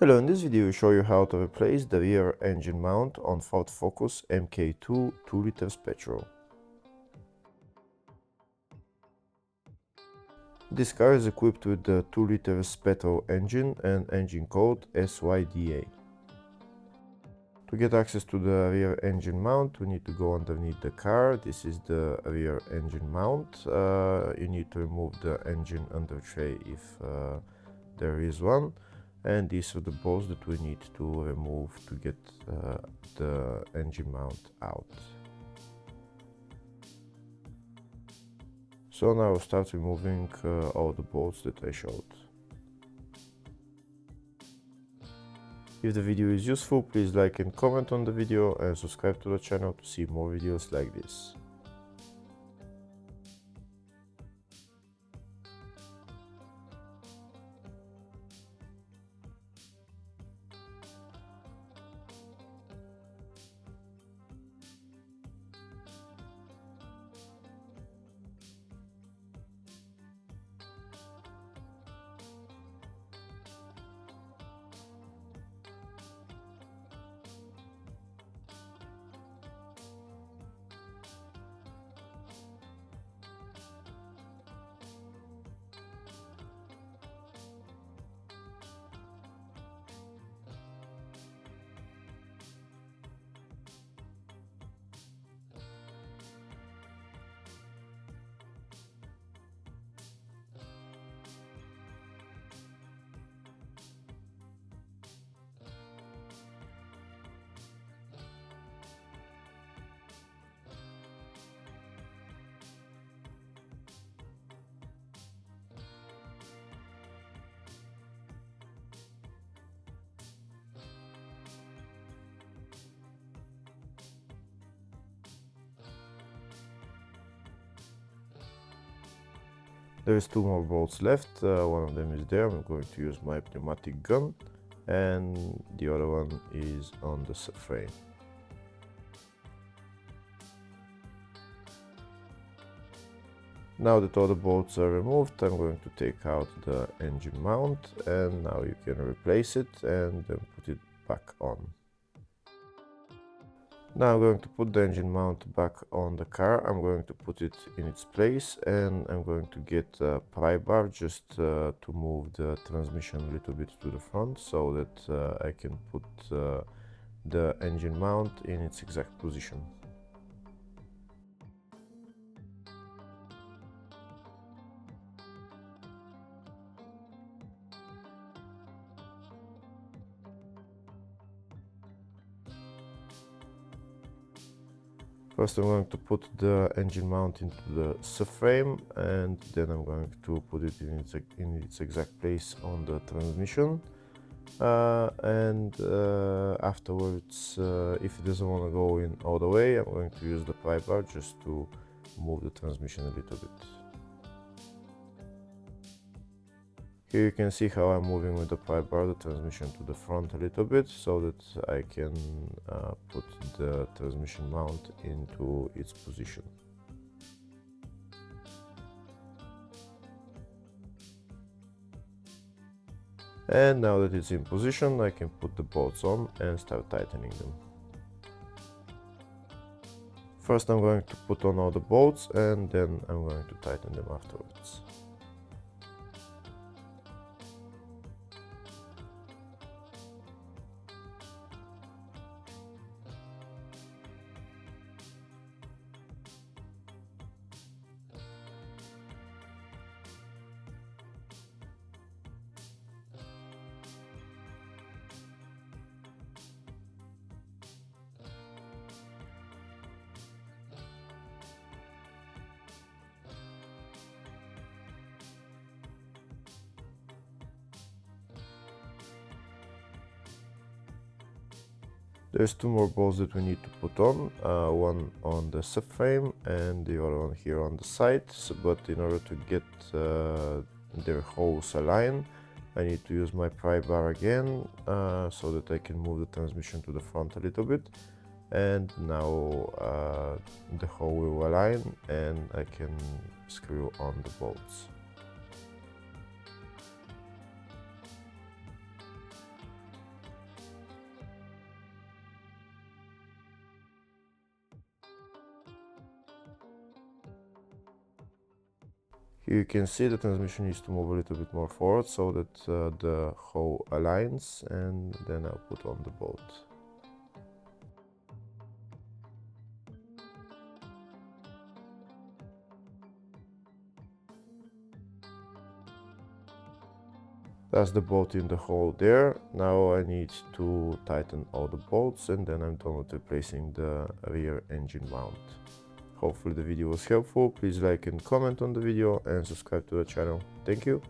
Hello, in this video we show you how to replace the rear engine mount on Ford Focus MK2 2 L petrol. This car is equipped with the 2 L petrol engine and engine code SYDA. To get access to the rear engine mount, we need to go underneath the car. This is the rear engine mount. You need to remove the engine under tray if there is one. And these are the bolts that we need to remove to get the engine mount out. So now I'll start removing all the bolts that I showed. If the video is useful, please like and comment on the video and subscribe to the channel to see more videos like this. There is two more bolts left, one of them is there. I'm going to use my pneumatic gun, and the other one is on the subframe. Now that all the bolts are removed, I'm going to take out the engine mount, and now you can replace it and then put it back on. Now I'm going to put the engine mount back on the car. I'm going to put it in its place, and I'm going to get a pry bar just to move the transmission a little bit to the front so that I can put the engine mount in its exact position. First I'm going to put the engine mount into the subframe, and then I'm going to put it in its exact place on the transmission. Afterwards, if it doesn't want to go in all the way, I'm going to use the pry bar just to move the transmission a little bit. Here you can see how I'm moving with the pry bar the transmission to the front a little bit so that I can put the transmission mount into its position. And now that it's in position, I can put the bolts on and start tightening them. First I'm going to put on all the bolts, and then I'm going to tighten them afterwards. There's two more bolts that we need to put on, one on the subframe and the other one here on the side. But in order to get their holes aligned, I need to use my pry bar again so that I can move the transmission to the front a little bit. And now the hole will align and I can screw on the bolts. Here you can see the transmission needs to move a little bit more forward so that the hoe aligns, and then I'll put on the bolt. That's the bolt in the hole there. Now I need to tighten all the bolts, and then I'm done with replacing the rear engine mount. Hopefully the video was helpful. Please like and comment on the video and subscribe to the channel. Thank you.